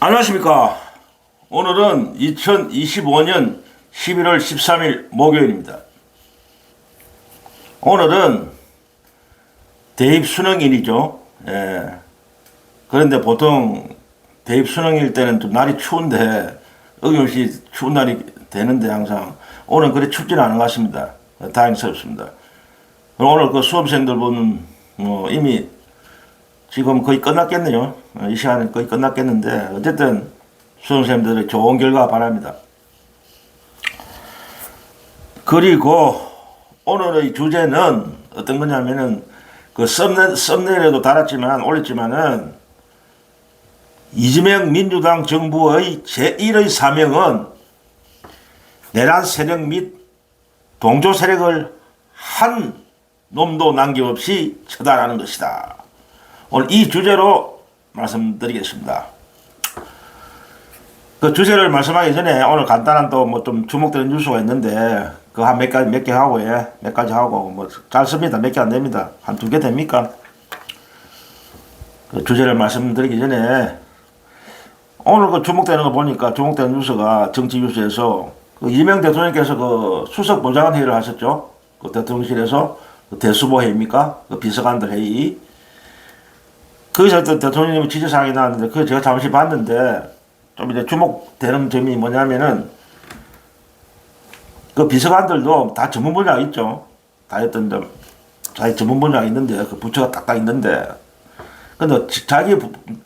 안녕하십니까. 오늘은 2025년 11월 13일 목요일입니다. 오늘은 대입 수능일이죠. 예. 그런데 보통 대입 수능일 때는 좀 날이 추운데 어김없이 추운 날이 되는데 항상 오늘은 그리 춥지는 않은 것 같습니다. 다행스럽습니다. 오늘 그 수험생들 보면 이미 지금 거의 끝났겠네요. 이 시간은 거의 끝났겠는데 어쨌든 수험생들의 좋은 결과 바랍니다. 그리고 오늘의 주제는 어떤 거냐면은 그 썸네일에도 달았지만 올렸지만은 이재명 민주당 정부의 제1의 사명은 내란 세력 및 동조 세력을 한 놈도 남김없이 처단하는 것이다. 오늘 이 주제로 말씀드리겠습니다. 그 주제를 말씀하기 전에 오늘 간단한 또 뭐 좀 주목되는 뉴스가 있는데 그 한 몇 개 하고 몇 가지 하고 뭐 짧습니다. 몇 개 안 됩니다. 한 두 개 됩니까? 그 주제를 말씀드리기 전에 오늘 그 주목되는 거 보니까 주목되는 뉴스가 정치 뉴스에서 그 이재명 대통령께서 그 수석 보좌관 회의를 하셨죠. 그 대통령실에서 그 대수보 회의입니까? 그 비서관들 회의. 거기서 또 대통령님의 지시사항이 나왔는데, 그거 제가 잠시 봤는데, 좀 이제 주목되는 점이 뭐냐면은, 그 비서관들도 다 전문 분야가 있죠. 다 어떤 좀, 자기 전문 분야가 있는데, 그 부처가 딱딱 있는데, 근데 자기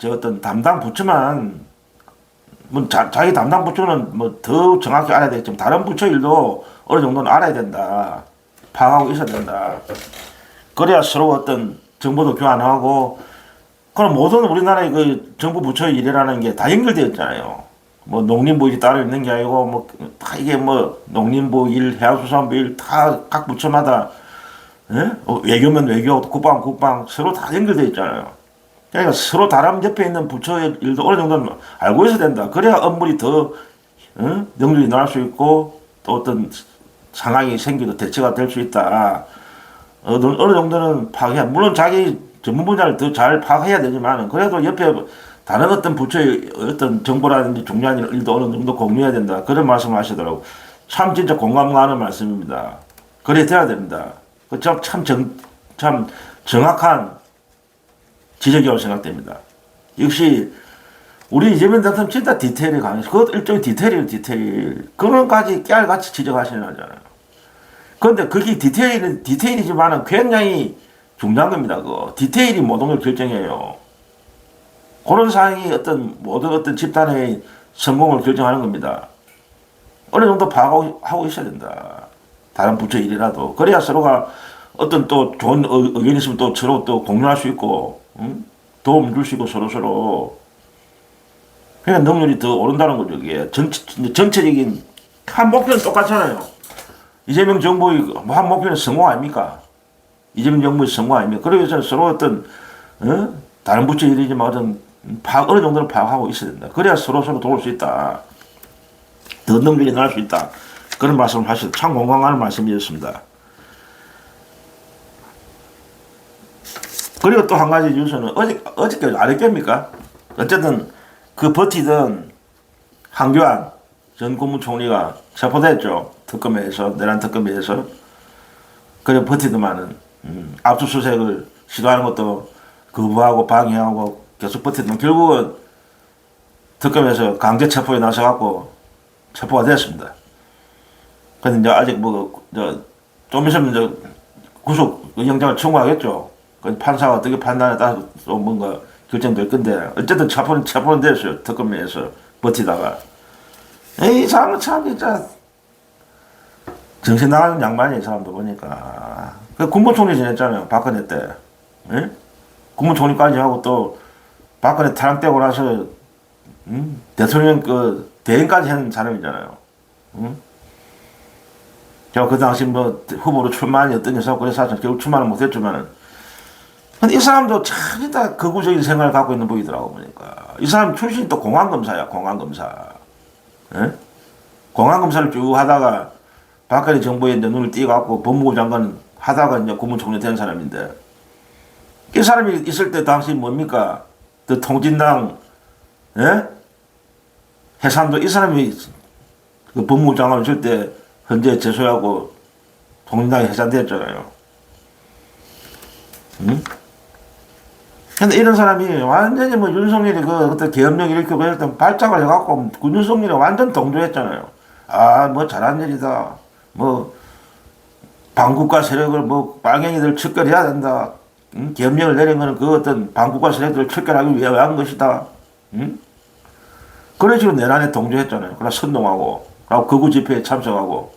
어떤 담당 부처만, 자기 담당 부처는 뭐 더 정확히 알아야 되겠지만, 다른 부처 일도 어느 정도는 알아야 된다. 파악하고 있어야 된다. 그래야 서로 어떤 정보도 교환하고, 그럼 모든 우리나라의 그 정부 부처의 일이라는 게 다 연결되어 있잖아요. 뭐 농림부 일이 따로 있는 게 아니고 뭐 다 이게 뭐 농림부 일, 해양수산부 일 다 각 부처마다 외교면 외교, 국방 국방 서로 다 연결되어 있잖아요. 그러니까 서로 다른 옆에 있는 부처의 일도 어느 정도는 알고 있어야 된다. 그래야 업무를 더 능률이 나올 수 있고 또 어떤 상황이 생기도 대처가 될 수 있다. 어느 정도는 파악해야, 물론 자기 전문 분야를 더 잘 파악해야 되지만, 그래도 옆에 다른 어떤 부처의 어떤 정보라든지 중요한 일도 어느 정도 공유해야 된다. 그런 말씀을 하시더라고요. 참 진짜 공감 가는 말씀입니다. 그래 돼야 됩니다. 참 정확한 지적이라고 생각됩니다. 역시 우리 이재명 대통령 진짜 디테일이 강해서, 그것도 일종의 디테일이에요, 디테일. 그런 까지 깨알같이 지적하시는 거잖아요. 그런데 그게 디테일이지만은 굉장히 중요한 겁니다. 그 디테일이 모든 걸 결정해요. 그런 사항이 모든 어떤 집단의 성공을 결정하는 겁니다. 어느 정도 파악하고 있어야 된다. 다른 부처 일이라도. 그래야 서로가 어떤 또 좋은 의견이 있으면 또 서로 또 공유할 수 있고, 도움 줄 수 있고, 서로. 그러니까 능률이 더 오른다는 거죠. 이게 전체적인 한 목표는 똑같잖아요. 이재명 정부의 한 목표는 성공 아닙니까? 이재명 정부의 성공 아닙니까? 그래서 서로 어떤, 다른 부처 일이지만 어느 정도는 파악하고 있어야 된다. 그래야 서로 도울 수 있다. 더 능력이 나올 수 있다. 그런 말씀을 하셔서 참 공감하는 말씀이었습니다. 그리고 또 한 가지 뉴스는 어저께 아랫개입니까? 어쨌든 그 버티던 한교안 전 국무총리가 체포됐죠. 특검에서, 내란 특검에서. 그래 버티더만은 압수수색을 시도하는 것도 거부하고 방해하고 계속 버티더만 결국은 특검에서 강제 체포에 나서갖고 체포가 됐습니다. 근데 이제 아직 좀 있으면 이제 구속 영장을 청구하겠죠. 그 판사가 어떻게 판단에 따라서 또 뭔가 결정될 건데, 어쨌든 체포는 됐어요. 특검에서 버티다가. 이 사람은 참 진짜 정신 나가는 양반이, 이 사람도 보니까. 그 국무총리 지냈잖아요. 박근혜 때. 예? 국무총리까지 하고 또 박근혜 탄핵되고 나서 대통령 그 대행까지 한 사람이잖아요. 제가 그 당시 후보로 출마했던 녀석, 그래서 결국 출마는 못했지만은. 근데 이 사람도 참 진짜 극우적인 생각을 갖고 있는 분이더라고 보니까. 이 사람 출신이 또 공안검사야, 공안검사. 예? 공안검사를 쭉 하다가 박근혜 정부에 이제 눈을 띄갖고 법무부 장관 하다가 이제 국무총리 된 사람인데, 이 사람이 있을 때 당시 뭡니까? 그 통진당, 예? 해산도 이 사람이 그 법무부 장관을 줄 때 헌재 제소하고 통일당이 해산되었잖아요. 응? 근데 이런 사람이 완전히 뭐 윤석열이 그때 계엄령 일으키고 그랬던 발작을 해갖고 윤석열이 완전 동조했잖아요. 아, 뭐 잘한 일이다. 뭐 반국가 세력을 뭐 빨갱이들 척결해야 된다. 응? 계엄령을 내린 거는 그 어떤 반국가 세력들을 척결하기 위해 한 것이다. 응? 그런 식으로 내란에 동조했잖아요. 그러나 선동하고, 그리고 극우 집회에 참석하고.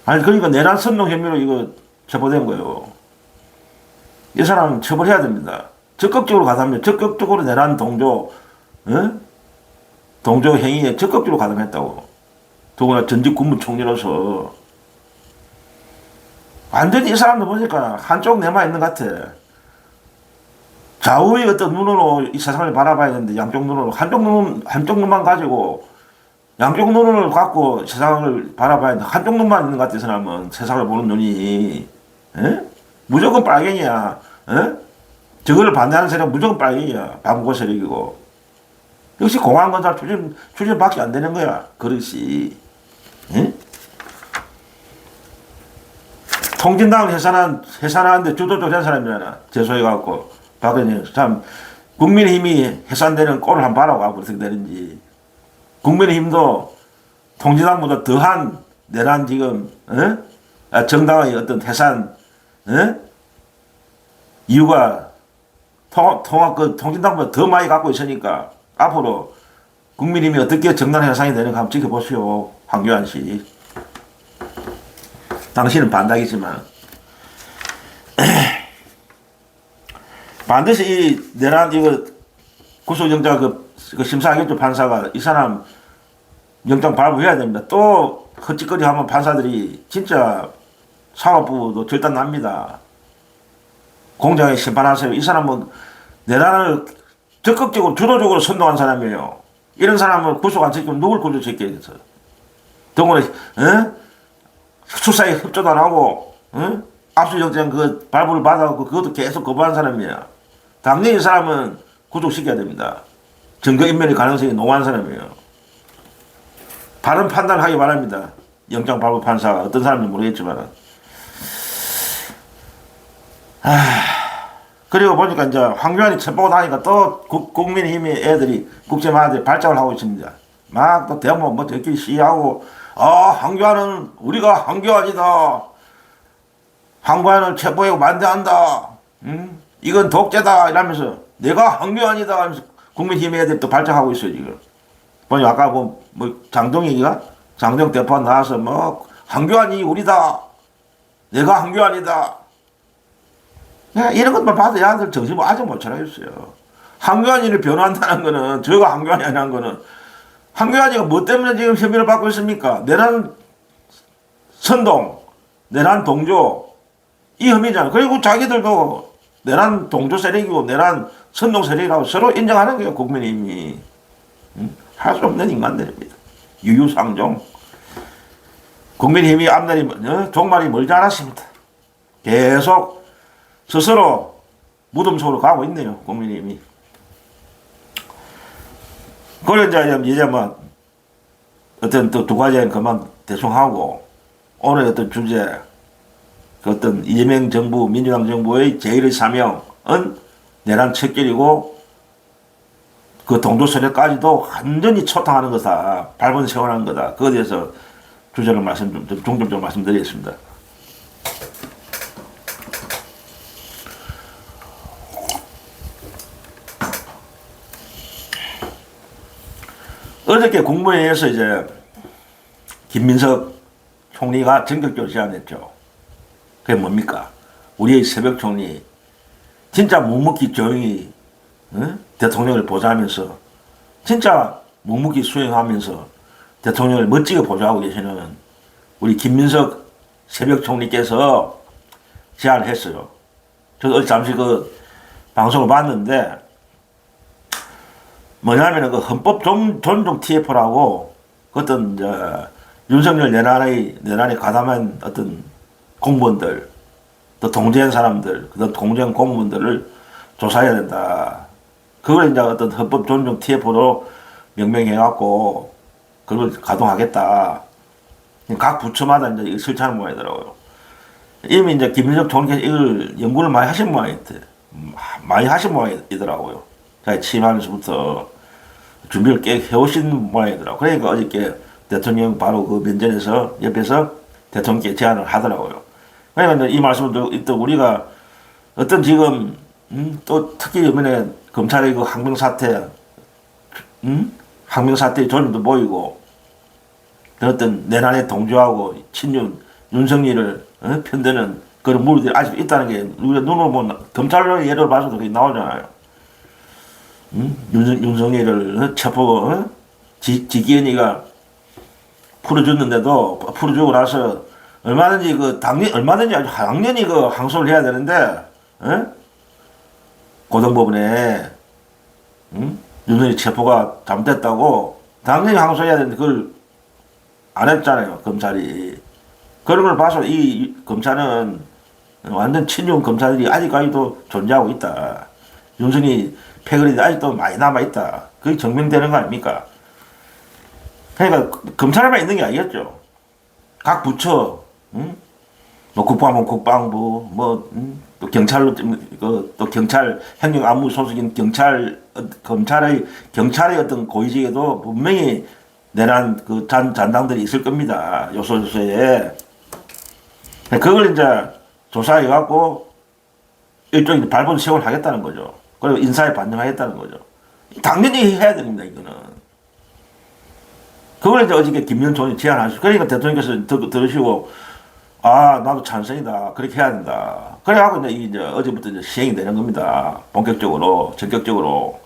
아니, 그러니까 내란 선동 혐의로 이거 체포된 거예요. 이 사람은 처벌해야 됩니다. 적극적으로 가담해, 적극적으로 내란 동조, 동조 행위에 적극적으로 가담했다고. 더구나 전직 국무총리로서. 완전히 이 사람도 보니까 한쪽 내만 있는 것 같아. 좌우의 어떤 눈으로 이 세상을 바라봐야 되는데, 양쪽 눈으로, 한쪽 눈만 가지고, 양쪽 눈을 갖고 세상을 바라봐야 되는데, 한쪽 눈만 있는 것 같아, 이 사람은. 세상을 보는 눈이. 무조건 빨갱이야. 저거를 반대하는 세력은 무조건 빨갱이야. 반국가 세력이고. 역시 공안검사 출신밖에 안 되는 거야. 그릇이. 통진당을 해산하는데 주도적으로 된 사람이잖아. 제소해갖고. 박근혜 참 국민의힘이 해산되는 꼴을 한번 봐라고 하고 어떻게 되는지. 국민의힘도 통진당보다 더한 내란 지금 정당의 어떤 해산 이유가 통진당보다 더 많이 갖고 있으니까 앞으로 국민의힘이 어떻게 정당 해산이 되는가 한번 지켜보시오. 황교안 씨. 당신은 반닥이지만 반드시 이 내란 이거 구속영장 그 심사하겠죠. 판사가 이 사람 영장 발부해야 됩니다. 또 헛짓거리 하면 판사들이 진짜 사법부도 절단 납니다. 공정하게 심판하세요. 이 사람은 내란을 적극적으로 주도적으로 선동한 사람이에요. 이런 사람을 구속 안 시키면 누굴 구속시키겠어요? 더구나 수사에 협조도 안 하고 압수영장 그 발부를 받아갖고 그것도 계속 거부한 사람이야. 당연히 이 사람은 구속시켜야 됩니다. 증거인멸의 가능성이 농후한 사람이에요. 바른 판단하기 바랍니다. 영장 발부 판사가 어떤 사람인지 모르겠지만. 그리고 보니까 이제 황교안이 체포가 나니까 또 국민의힘의 애들이 국제만화들이 발작을 하고 있습니다. 막 또 대모 뭐 저끼리 시위하고 황교안은 우리가 황교안이다. 황교안을 체포하고 반대한다. 이건 독재다 이러면서 내가 황교안이다 하면서 국민의힘 애들이 또 발작하고 있어요 지금. 보니 아까 뭐 장동혁이가 장동 대표 나와서 뭐 황교안이 우리다. 내가 황교안이다. 이런 것만 봐도 야들 정신 아직 못 차려있어요. 황교안이를 변호한다는 거는 저가 황교안이 아니라는 거는 황교안이가 뭐 때문에 지금 혐의를 받고 있습니까? 내란 선동, 내란 동조 이 혐의잖아요. 그리고 자기들도 내란 동조 세력이고 내란 선동 세력이라고 서로 인정하는 거예요. 국민의힘이. 할 수 없는 인간들입니다. 유유상종. 국민의힘이 앞날이 종말이 멀지 않았습니다. 계속 스스로 무덤 속으로 가고 있네요. 국민의힘이. 그래 이제 뭐 어떤 또 두 가지는 그만 대충 하고 오늘 어떤 주제 그 어떤 이재명 정부 민주당 정부의 제1의 사명은 내란 척결이고 그 동조 세력까지도 완전히 초탕하는 거다. 밟은 세워하는 거다. 그거에 대해서 주제를 중점적으로 말씀드리겠습니다. 어저께 국무회의에서 이제 김민석 총리가 전격적으로 제안했죠. 그게 뭡니까? 우리의 새벽 총리 진짜 묵묵히 조용히 대통령을 보좌하면서 진짜 묵묵히 수행하면서 대통령을 멋지게 보좌하고 계시는 우리 김민석 새벽 총리께서 제안을 했어요. 저도 잠시 그 방송을 봤는데 뭐냐면 그 헌법 존중 TF라고 어떤 윤석열 내란에 가담한 어떤 공무원들 또 동재한 사람들 그 동재한 공무원들을 조사해야 된다. 그걸 이제 어떤 헌법 존중 TF로 명명해갖고 그걸 가동하겠다. 각 부처마다 이제 설치하는 모양이더라고요. 이미 이제 김민석 총리께서 이걸 연구를 많이 하신 모양이더라고요. 많이 하신 모양이더라고요. 자기 취임하면서부터 준비를 꽤 해오신 모양이더라고요. 그러니까 어저께 대통령 바로 그 면전에서 옆에서 대통령께 제안을 하더라고요. 그러니까 이 말씀을 또 우리가 어떤 지금 또 특히 이번에 검찰의 그 항명 사태, 항명 사태의 조짐도 보이고 어떤 내란에 동조하고 친윤 윤석열을 편드는 그런 무리들이 아직 있다는 게 우리가 눈으로 보면 검찰로 예를 봐서도 그게 나오잖아요. 윤석열을 체포 지기현이가 풀어줬는데도 풀어주고 나서 얼마든지 얼마든지 아주 당연히 그 항소를 해야 되는데 고등법원에 윤석열 체포가 잘못됐다고 당연히 항소해야 되는데 그걸 안 했잖아요, 검찰이. 그런 걸 봐서 이 검찰은 완전 친윤 검찰들이 아직까지도 존재하고 있다. 윤석열이 패거리들이 아직도 많이 남아있다. 그게 증명되는 거 아닙니까? 그러니까 검찰에만 있는 게 아니겠죠. 각 부처, 뭐 국방부, 국방부, 또 경찰로, 또 경찰 행정안무 소속인 경찰의 어떤 고위직에도 분명히 내란 그 잔당들이 있을 겁니다. 요소에. 그걸 이제 조사해갖고 일종의 발본 세월 하겠다는 거죠. 그리고 인사에 반영하겠다는 거죠. 당연히 해야 됩니다, 이거는. 그걸 이제 어저께 김명준 총리 제안하시고, 그러니까 대통령께서 들으시고, 아, 나도 찬성이다. 그렇게 해야 된다. 그래갖고 이제 어제부터 이제 시행이 되는 겁니다. 본격적으로, 전격적으로.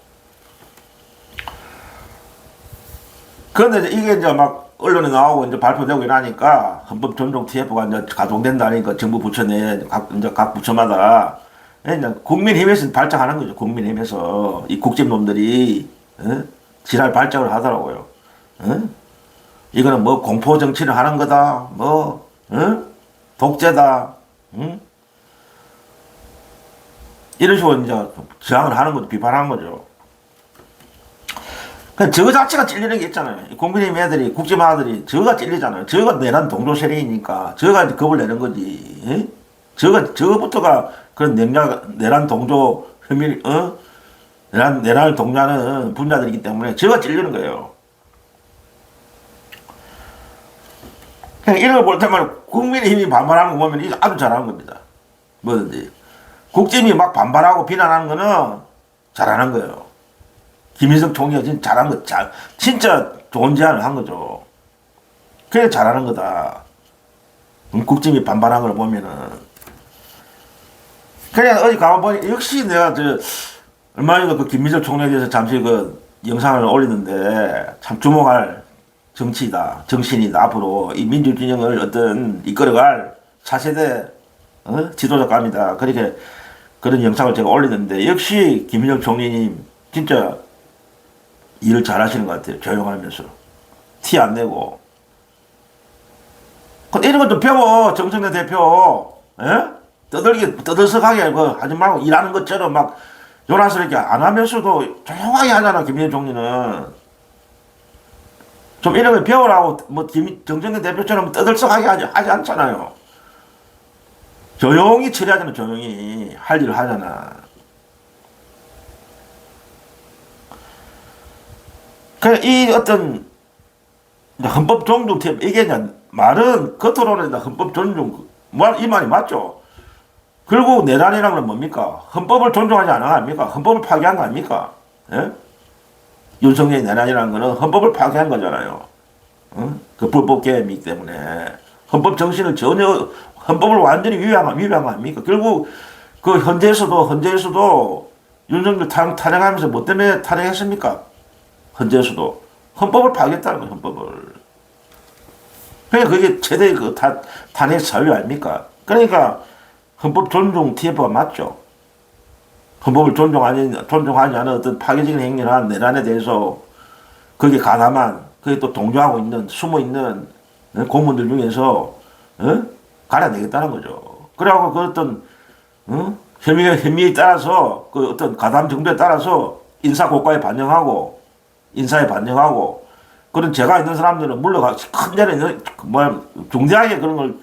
그런데 이게 이제 막 언론에 나오고 이제 발표되고 이러니까 헌법 존중 TF가 이제 가동된다니까 정부 부처 내 각 부처마다 이제 국민힘에서 발작하는 거죠. 국민힘에서 이 국집놈들이 지랄 발작을 하더라고요. 이거는 뭐 공포 정치를 하는 거다. 뭐 독재다. 이런 식으로 이제 저항을 하는 거죠. 비판하는 거죠. 저거 자체가 찔리는 게 있잖아요. 국민의힘 애들이, 국집 아들이 저거가 찔리잖아요. 저거가 내란 동조 세력이니까 저거가 이제 겁을 내는 거지. 에? 저거부터가 그런 내란 동조 혐의, 내란을 동조하는 분자들이기 때문에 저거가 찔리는 거예요. 그냥 이런 걸 볼 때마다 국민의힘이 반발하는 거 보면 아주 잘하는 겁니다. 뭐든지. 국집이 막 반발하고 비난하는 거는 잘하는 거예요. 김인석 총리가 진짜 잘한 거, 진짜 좋은 제안을 한 거죠. 그래, 잘하는 거다. 국집이 반발한 걸 보면은. 그냥 어디 가만보니, 역시 내가 얼마 전에 그 김민석 총리에 대해서 잠시 그 영상을 올리는데, 참 주목할 정치다, 정신이다. 앞으로 이 민주진영을 어떤 이끌어갈 차세대, 지도자감이다. 그렇게, 그런 영상을 제가 올리는데, 역시 김민석 총리님, 진짜 일을 잘 하시는 것 같아요. 조용하면서. 티 안 내고. 근데 이런 것 좀 배워. 정청래 대표. 예? 떠들썩하게 하지 말고 일하는 것처럼 막 요란스럽게 안 하면서도 조용하게 하잖아. 김민현 총리는. 좀 이런 걸 배우라고 뭐 정청래 대표처럼 떠들썩하게 하지 않잖아요. 조용히 처리하잖아. 조용히. 할 일을 하잖아. 이 어떤 헌법 존중 이게 말은 겉으로는 헌법 존중 이 말이 맞죠. 그리고 내란이라는 건 뭡니까? 헌법을 존중하지 않은 거 아닙니까? 헌법을 파괴한 거 아닙니까? 예? 윤석열의 내란이라는 거는 헌법을 파괴한 거잖아요. 그 불법 개혁이기 때문에 헌법 정신을 전혀 헌법을 완전히 위배한 거 아닙니까? 결국 그 헌재에서도 윤석열 탄핵하면서 뭐 때문에 탄핵했습니까? 헌재에서도 헌법을 파괴했다는 거예요. 헌법을. 그러니까 그게 최대의 그 탄핵 사유 아닙니까? 그러니까 헌법 존중 TF가 맞죠. 헌법을 존중하지 않은 어떤 파괴적인 행위를 한 내란에 대해서 거기에 가담한, 거기에 또 동조하고 있는, 숨어 있는 공무원들 중에서 갈아내겠다는 거죠. 그래갖고 그 어떤 혐의에 따라서 그 어떤 가담 정도에 따라서 인사 고과에 반영하고 인사에 반영하고, 그런 죄가 있는 사람들은 물러가, 큰 죄는, 중대하게 그런 걸,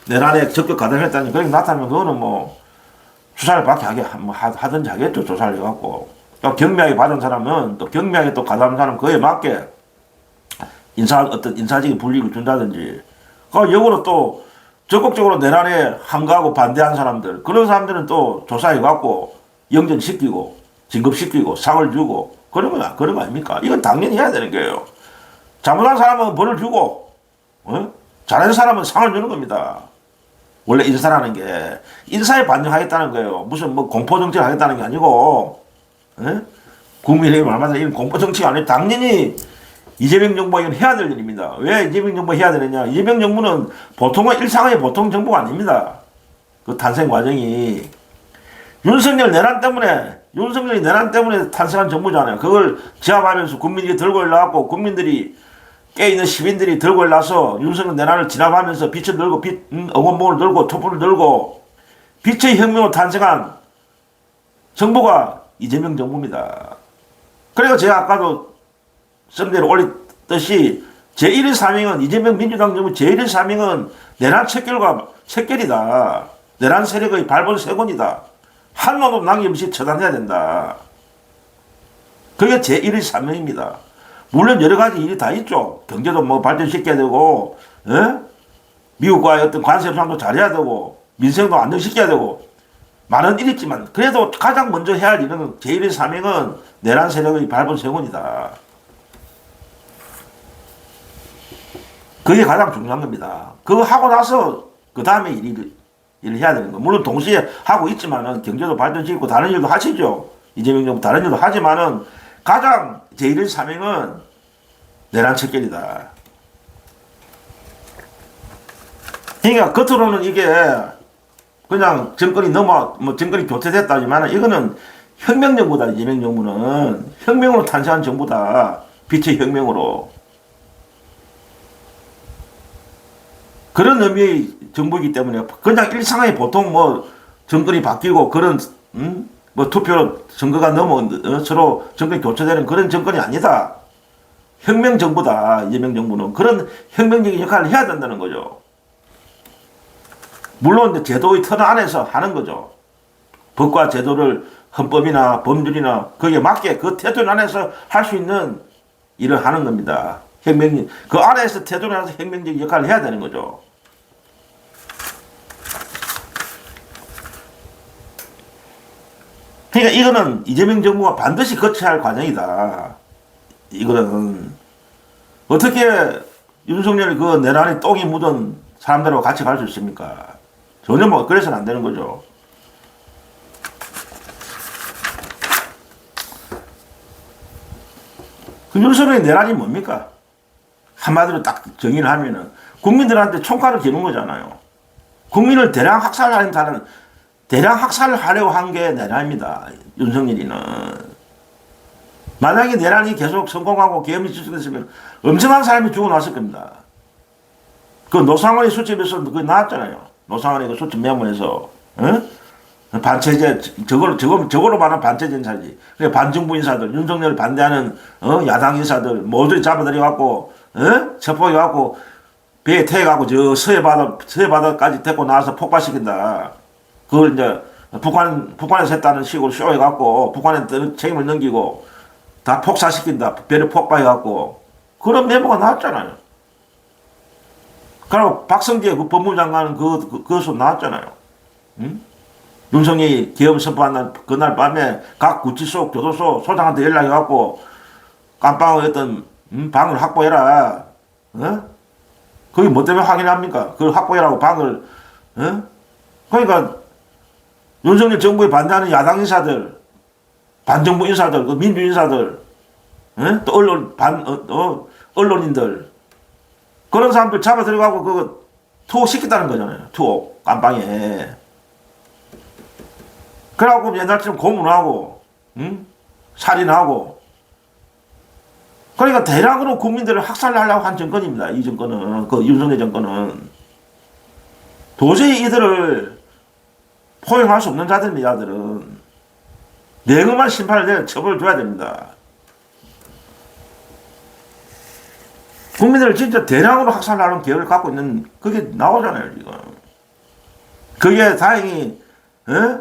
내란에 적극 가담했다니, 그렇게 나타나면 그거는 뭐, 수사를 받게 하든지 하겠죠, 조사를 해갖고. 또 경미하게 받은 사람은 또 경미하게 또 가담한 사람 그에 맞게 어떤 인사적인 불이익을 준다든지. 그 역으로 또 적극적으로 내란에 항거하고 반대한 사람들, 그런 사람들은 또 조사해갖고 영전시키고, 진급시키고, 상을 주고, 그런 거 아닙니까? 이건 당연히 해야 되는 거예요. 잘못한 사람은 벌을 주고, 잘하는 사람은 상을 주는 겁니다. 원래 인사라는 게 인사에 반영하겠다는 거예요. 무슨 뭐 공포정치를 하겠다는 게 아니고, 국민의힘 말마다 이런 공포정치가 아니고 당연히 이재명 정부가 이건 해야 될 일입니다. 왜 이재명 정부가 해야 되느냐? 이재명 정부는 보통은 일상의 보통 정부가 아닙니다. 그 탄생 과정이 윤석열이 내란 때문에 탄생한 정부잖아요. 그걸 제압하면서 국민들이 들고 일어나고 국민들이 깨있는 시민들이 들고 일어나서 윤석열 내란을 진압하면서 빛을 들고 응원봉을 들고 촛불을 들고 빛의 혁명으로 탄생한 정부가 이재명 정부입니다. 그러니까 제가 아까도 썸네일을 올렸듯이 제1의 사명은 이재명 민주당 정부 제1의 사명은 내란 척결이다. 내란 세력의 발본 세곤이다. 한 놈도 남김없이 처단해야 된다. 그게 제1의 사명입니다. 물론 여러 가지 일이 다 있죠. 경제도 뭐 발전시켜야 되고, 미국과의 어떤 관세 협상도 잘해야 되고, 민생도 안정시켜야 되고, 많은 일이 있지만, 그래도 가장 먼저 해야 할 일은 제1의 사명은 내란 세력의 발본 세곤이다. 그게 가장 중요한 겁니다. 그거 하고 나서, 그 다음에 일을 해야 되는 거. 물론 동시에 하고 있지만은, 경제도 발전시키고, 다른 일도 하시죠. 이재명 정부 다른 일도 하지만은, 가장 제1의 사명은 내란 척결이다. 그러니까 겉으로는 이게 그냥 정권이 정권이 교체됐다지만 이거는 혁명 정부다. 이재명 정부는 혁명으로 탄생한 정부다. 빛의 혁명으로. 그런 의미의 정부이기 때문에 그냥 일상의 보통 정권이 바뀌고 그런 투표로 선거가 서로 정권이 교체되는 그런 정권이 아니다. 혁명 정부다. 이재명 정부는 그런 혁명적인 역할을 해야 된다는 거죠. 물론 제도의 틀 안에서 하는 거죠. 법과 제도를 헌법이나 법률이나 거기에 맞게 그 태도 안에서 할 수 있는 일을 하는 겁니다. 그 안에서 태도 안에서 혁명적인 역할을 해야 되는 거죠. 그러니까 이거는 이재명 정부가 반드시 거쳐야 할 과정이다. 이거는 어떻게 윤석열이 그 내란에 똥이 묻은 사람들하고 같이 갈 수 있습니까? 전혀 그래서는 안 되는 거죠. 그 윤석열의 내란이 뭡니까? 한마디로 딱 정의를 하면은 국민들한테 총칼을 기는 거잖아요. 국민을 대량 학살하려고 한 게 내란입니다. 윤석열이는. 만약에 내란이 계속 성공하고 계엄이 지속됐으면 엄청난 사람이 죽어났을 겁니다. 그 노상원의 수첩에서 그거 나왔잖아요. 노상원의 그 수첩 메모에서, 반체제, 저걸로 말하면 반체제 인사지. 그래, 반정부 인사들, 윤석열을 반대하는, 야당 인사들, 모두 잡아들여갖고, 체포해갖고, 배에 태워갖고, 저 서해바다까지 데리고 나와서 폭파시킨다. 그걸 이제, 북한에서 했다는 식으로 쇼해갖고, 북한에 책임을 넘기고, 다 폭사시킨다. 배를 폭파해갖고. 그런 메모가 나왔잖아요. 그리고 박성재 그 법무부 장관은 그것으로 나왔잖아요. 윤석열이 계엄 선포한 그날 밤에 각 구치소, 교도소, 소장한테 연락해갖고 깜빵의 어떤 방을 확보해라. 그게 뭐 때문에 확인합니까? 그걸 확보해라고 방을. 그러니까 윤석열 정부에 반대하는 야당 인사들, 반정부 인사들, 그 민주 인사들, 또 언론인들, 그런 사람들 잡아들여가고 그거 투옥시켰다는 거잖아요. 투옥, 깜빵에. 그래갖고 옛날처럼 고문하고, 살인하고. 그러니까 대량으로 국민들을 학살하려고 한 정권입니다. 이 정권은, 그 윤석열 정권은. 도저히 이들을 포용할 수 없는 자들입니다, 이들은. 냉엄한 심판을 내려 처벌을 줘야 됩니다. 국민들을 진짜 대량으로 학살하는 계획을 갖고 있는 그게 나오잖아요 지금. 그게 다행히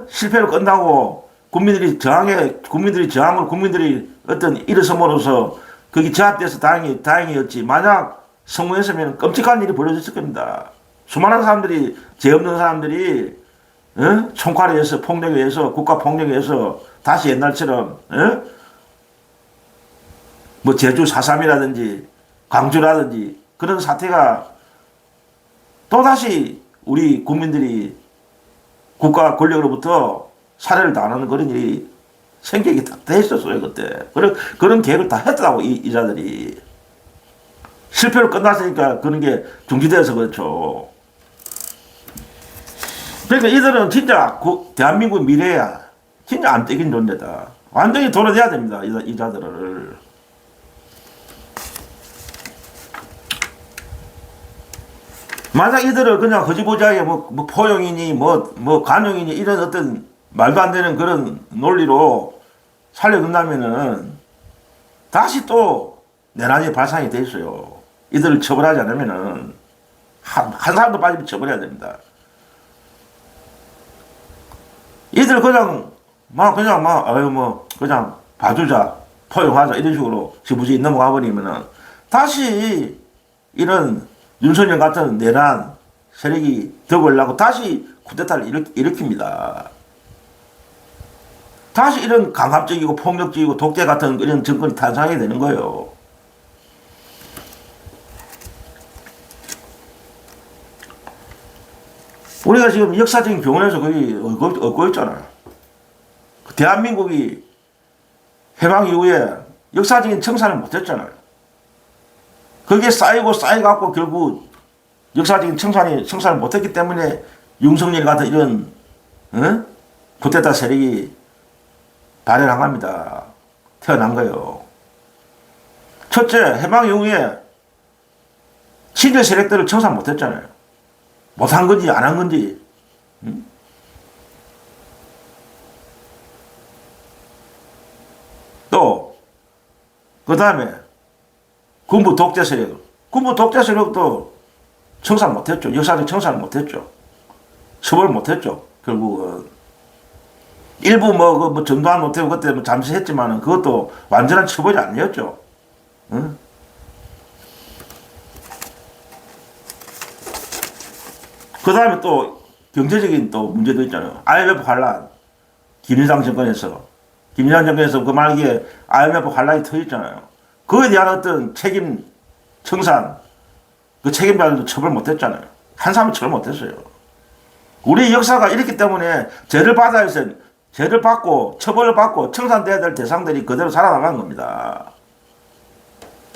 실패를 끝나고 국민들이 저항을 국민들이 어떤 일어섬으로써 그게 제압돼서 다행이었지. 만약 성공했으면 끔찍한 일이 벌어졌을 겁니다. 수많은 사람들이 죄 없는 사람들이 총칼에 의해서 폭력에 의해서 국가 폭력에 의해서 다시 옛날처럼 뭐 제주 4.3이라든지 광주라든지 그런 사태가 또다시 우리 국민들이 국가 권력으로부터 살해를 당하는 그런 일이 생기기 다 했었어요 그때. 그런 계획을 다 했다고 이 자들이. 실패로 끝났으니까 그런 게 중지되어서 그렇죠. 그러니까 이들은 진짜 대한민국 미래야 진짜 안 떼긴 존재다. 완전히 돌아내야 됩니다 이 자들을. 만약 이들을 그냥 허지부지하게 뭐 포용이니 뭐 간용이니 이런 어떤 말도 안 되는 그런 논리로 살려둔다면은 다시 또 내란이 발상이 돼 있어요. 이들을 처벌하지 않으면은 한 사람도 빠지면 처벌해야 됩니다. 이들 그냥 그냥 봐주자 포용하자 이런 식으로 지부지 넘어가 버리면은 다시 이런 윤석열 같은 내란 세력이 덕을라고 다시 쿠데타를 일으킵니다. 다시 이런 강압적이고 폭력적이고 독재 같은 이런 정권이 탄생하게 되는 거예요. 우리가 지금 역사적인 교훈에서 거의 얻고 있잖아요. 대한민국이 해방 이후에 역사적인 청산을 못했잖아요. 그게 쌓여갖고 결국 역사적인 청산을 못했기 때문에 윤석열 같은 이런 쿠데타 세력이 발현한 겁니다. 태어난 거예요. 첫째, 해방 이후에 친일 세력들을 청산 못했잖아요. 못한 건지 안 한 건지. 또 그 다음에 군부 독재 세력도 청산 못했죠. 역사적 청산을 못했죠. 처벌 못했죠. 결국은 일부 뭐 전두환 못하고 그때 뭐 잠시 했지만은 그것도 완전한 처벌이 아니었죠. 응? 그 다음에 또 경제적인 또 문제도 있잖아요. IMF 환란, 김일성 정권에서 그 말기에 IMF 환란이 터졌잖아요. 그에 대한 어떤 책임 청산, 그 책임자들도 처벌 못했잖아요. 한 사람은 처벌 못했어요. 우리 역사가 이렇기 때문에 죄를 받고 처벌을 받고 청산돼야 될 대상들이 그대로 살아나간 겁니다.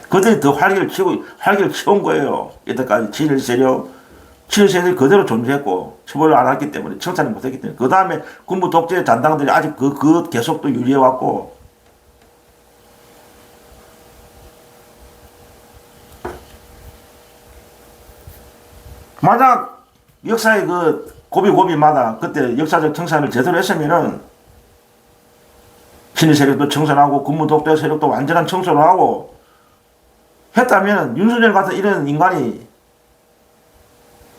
그들이 더 활기를 치운 거예요. 이때까지 친일 세력이 그대로 존재했고 처벌을 안 했기 때문에 청산을 못했기 때문에 그 다음에 군부 독재 잔당들이 아직 그 계속 또 유지해왔고 만약 역사의 그 고비고비마다 그때 역사적 청산을 제대로 했으면은 친일 세력도 청산하고 군부 독재 세력도 완전한 청소를 하고 했다면 윤석열 같은 이런 인간이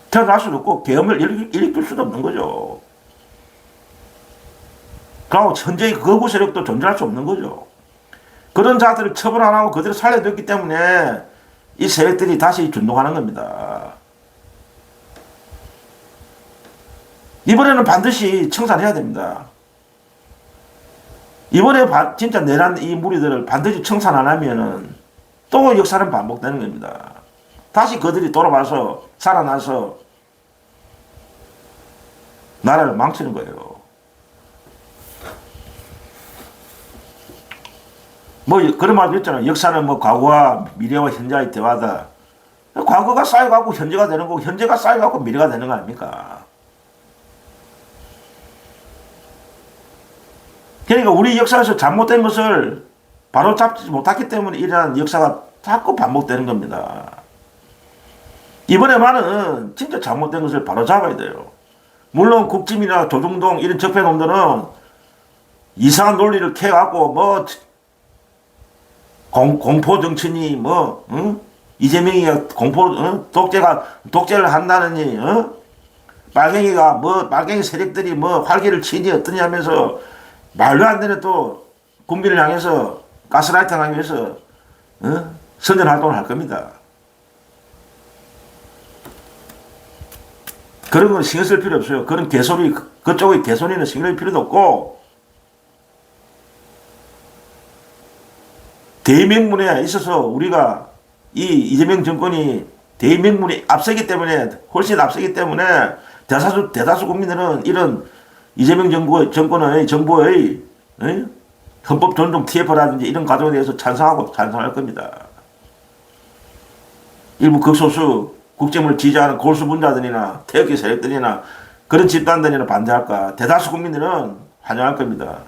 태어날 수도 없고 계엄을 일으킬 수도 없는 거죠. 그리고 현재의 거구 세력도 존재할 수 없는 거죠. 그런 자들을 처벌 안 하고 그대로 살려뒀기 때문에 이 세력들이 다시 준동하는 겁니다. 이번에는 반드시 청산해야 됩니다. 이번에 진짜 내란 이 무리들을 반드시 청산 안 하면은 또 역사는 반복되는 겁니다. 다시 그들이 돌아와서 살아나서 나라를 망치는 거예요. 뭐 그런 말도 있잖아요. 역사는 뭐 과거와 미래와 현재의 대화다. 과거가 쌓여갖고 현재가 되는 거고 현재가 쌓여갖고 미래가 되는 거 아닙니까? 그러니까 우리 역사에서 잘못된 것을 바로 잡지 못했기 때문에 이러한 역사가 자꾸 반복되는 겁니다. 이번에만은 진짜 잘못된 것을 바로 잡아야 돼요. 물론 국짐이나 조중동 이런 적폐놈들은 이상한 논리를 캐갖고 뭐 공포 정치니 이재명이가 독재를 한다느니, 빨갱이 세력들이 활기를 치니 어떠냐 하면서 말도 안 되는 또 국민을 향해서 가스라이팅 하기 위해서, 선전 활동을 할 겁니다. 그런 건 신경 쓸 필요 없어요. 그런 개소리, 그쪽의 개소리는 신경 쓸 필요도 없고, 대의명분에 있어서 우리가 이 이재명 정권이 대의명분이 훨씬 앞서기 때문에 대다수 국민들은 이런 이재명 정부의 헌법 존중 TF라든지 이런 과정에 대해서 찬성할 겁니다. 일부 극소수 국정을 지지하는 골수분자들이나 태극기 세력들이나 그런 집단들이나 반대할까? 대다수 국민들은 환영할 겁니다.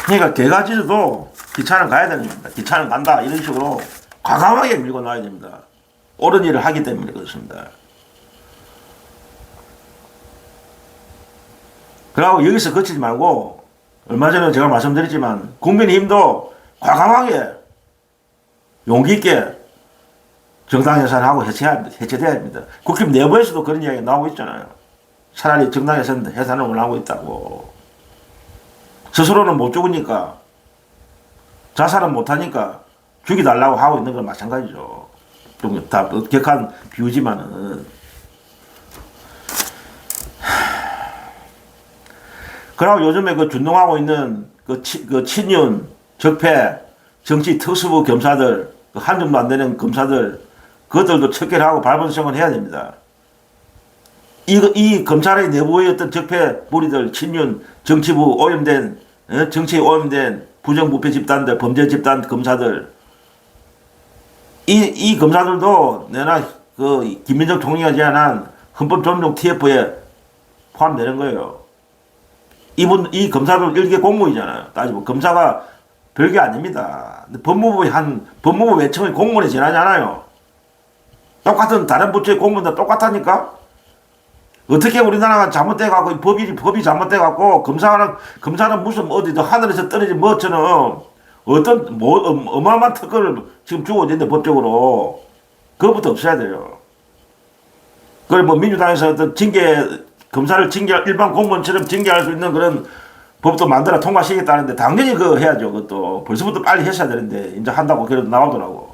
그러니까 개가지도 기차는 가야 됩니다. 기차는 간다 이런 식으로 과감하게 밀고 나와야 됩니다. 옳은 일을 하기 때문에 그렇습니다. 그리고 여기서 그치지 말고 얼마 전에 제가 말씀드렸지만 국민의힘도 과감하게 용기 있게 정당 해산하고 해체돼야 합니다. 국힘 내부에서도 그런 이야기가 나오고 있잖아요. 차라리 정당 해산을 원하고 있다고. 스스로는 못 죽으니까 자살은 못하니까 죽이달라고 하고 있는 건 마찬가지죠. 좀 다 격한 비유지만은. 그리고 요즘에 준동하고 있는 친윤, 적폐, 정치 특수부 검사들, 한 줌도 안 되는 검사들, 그것들도 척결 하고 발본성을 해야 됩니다. 이 검찰의 내부의 어떤 적폐 무리들, 친윤, 정치에 오염된 부정부패 집단들, 범죄 집단 검사들, 이 검사들도 내나 김민정 총리가 제안한 헌법 존중 TF에 포함되는 거예요. 이 검사들 일개 공무원이잖아요. 따지고 검사가 별게 아닙니다. 법무부 외청의 공무원에 지나지 않아요. 똑같은 다른 부처의 공무원들 똑같다니까? 어떻게 우리나라가 잘못돼갖고, 법이 잘못돼갖고, 검사는 무슨 어디 하늘에서 떨어진 뭐처럼, 어마어마한 특권을 지금 주고 있는데, 법적으로. 그것부터 없애야 돼요. 그리고 민주당에서 어떤 검사를 일반 공무원처럼 징계할 수 있는 그런 법도 만들어 통과시키겠다는데, 당연히 그거 해야죠. 그것도. 벌써부터 빨리 했어야 되는데, 이제 한다고 그래도 나오더라고.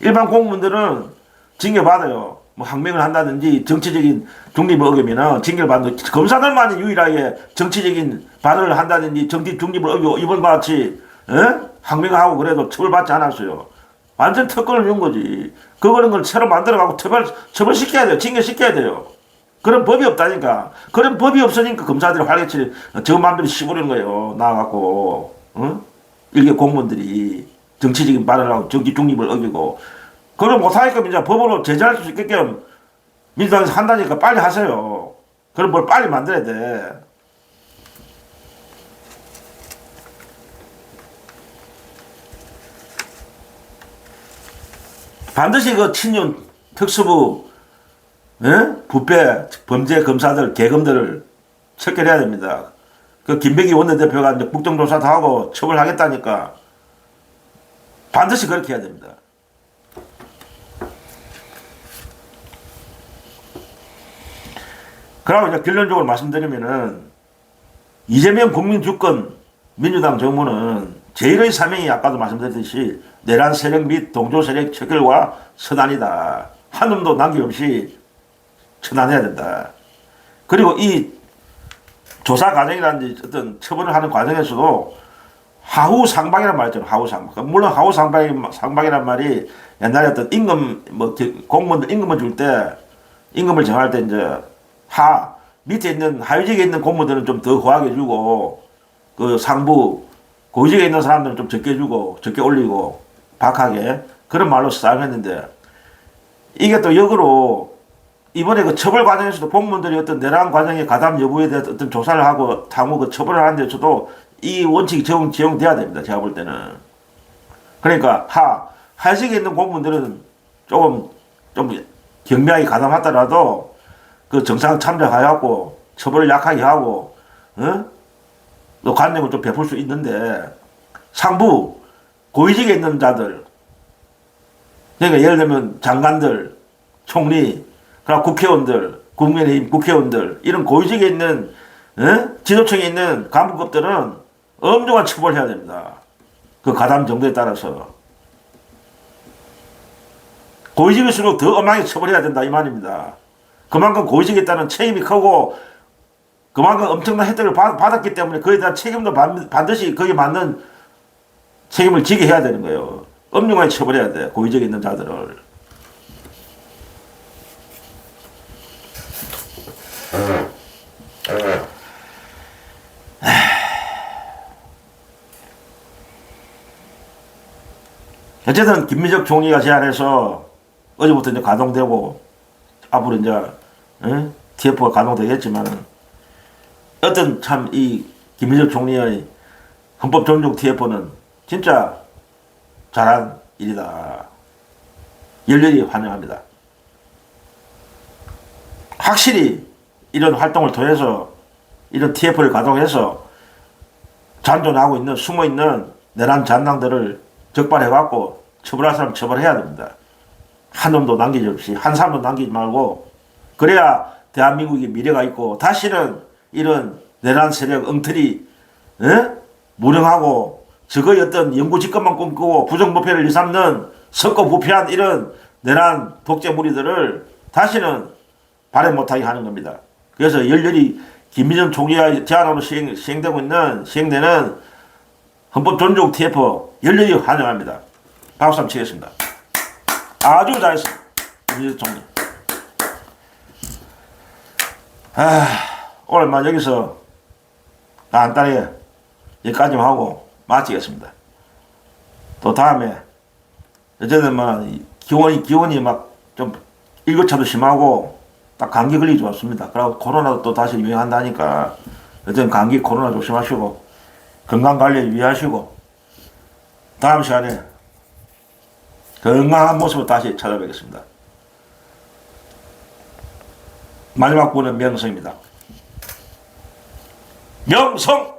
일반 공무원들은 징계받아요. 항명을 한다든지 정치적인 중립을 어기면 징계를 받는, 검사들만 유일하게 정치적인 발언을 한다든지 정치 중립을 어기고 이번 같이 항명을 하고 그래도 처벌받지 않았어요. 완전 특권을 준 거지. 그거는 걸 새로 만들어가고 처벌시켜야 돼요. 징계시켜야 돼요. 그런 법이 없다니까. 그런 법이 없으니까 검사들이 활개치를 저 마음대로 씹으려는 거예요. 나와갖고 일개 공무원들이 정치적인 발언을 하고 정치 중립을 어기고. 그걸 못하니까 이제 법으로 제재할 수 있게끔 민주당에서 한다니까 빨리 하세요. 그럼 뭘 빨리 만들어야 돼. 반드시 친윤 특수부, 부패, 범죄 검사들, 개검들을 척결해야 됩니다. 김병기 원내대표가 이제 국정조사도 하고 처벌하겠다니까 반드시 그렇게 해야 됩니다. 그리고 이제 결론적으로 말씀드리면은 이재명 국민주권 민주당 정부는 제1의 사명이 아까도 말씀드렸듯이 내란 세력 및 동조 세력 척결과 선안이다. 한 놈도 남김없이 처단해야 된다. 그리고 이 조사 과정이라든지 어떤 처벌을 하는 과정에서도 하후 상방이란 말 있잖아요. 하후 상방. 물론 하후 상방이란 말이 옛날에 어떤 공무원들 임금을 줄 때, 임금을 정할 때 이제 밑에 있는 하위직에 있는 공무원들은 좀 더 후하게 주고, 상부, 고위직에 있는 사람들은 좀 적게 주고, 적게 올리고, 박하게. 그런 말로 사용했는데, 이게 또 역으로, 이번에 처벌 과정에서도 공무원들이 어떤 내란 과정의 가담 여부에 대해서 어떤 조사를 하고, 당무 처벌을 하는 데서도 이 원칙이 적용돼야 됩니다. 제가 볼 때는. 그러니까, 하위직에 있는 공무원들은 조금 좀 경미하게 가담하더라도 그 정상 참작해갖고 처벌을 약하게 하고, 또 관념을 좀 베풀 수 있는데, 상부, 고위직에 있는 자들, 그러니까 예를 들면 장관들, 총리, 그리고 국회의원들, 국민의힘 국회의원들, 이런 고위직에 있는, 지도층에 있는 간부급들은 엄중한 처벌해야 됩니다. 그 가담 정도에 따라서. 고위직일수록 더 엄하게 처벌해야 된다, 이 말입니다. 그만큼 고위직에 있다는 책임이 크고, 그만큼 엄청난 혜택을 받았기 때문에 그에 대한 책임도 반드시 거기에 맞는 책임을 지게 해야 되는 거예요. 엄중하게 처벌해야 돼, 고위직에 있는 자들을. 어쨌든 김민석 총리가 제안해서 어제부터 이제 가동되고 앞으로 이제 TF가 가동되겠지만, 어떤 참 이 김민석 총리의 헌법 존중 TF는 진짜 잘한 일이다. 열렬히 환영합니다. 확실히 이런 활동을 통해서 이런 TF를 가동해서 잔존하고 있는 숨어있는 내란 잔당들을 적발해갖고 처벌할 사람 처벌해야 됩니다. 한 놈도 남기지 없이, 한 사람도 남기지 말고, 그래야 대한민국의 미래가 있고 다시는 이런 내란 세력 엉터리 무능하고 적의 어떤 영구집권만 꿈꾸고 부정부패를 일삼는 석고부패한 이런 내란 독재 무리들을 다시는 발행 못하게 하는 겁니다. 그래서 열렬히 김민정 총리가 제안으로 시행되는 헌법 존중 TF 열렬히 환영합니다. 박수 한번 치겠습니다. 아주 잘했습니다. 김민정 총리. 오늘만 여기서 간단하게 여기까지만 하고 마치겠습니다. 또 다음에 어쨌든 뭐 기온이 막 좀 일교차도 심하고 딱 감기 걸리기 좋습니다. 그리고 코로나도 또 다시 유행한다니까 어쨌든 감기 코로나 조심하시고 건강관리 유의하시고 다음 시간에 건강한 모습으로 다시 찾아뵙겠습니다. 마지막 분은 명성입니다. 명성!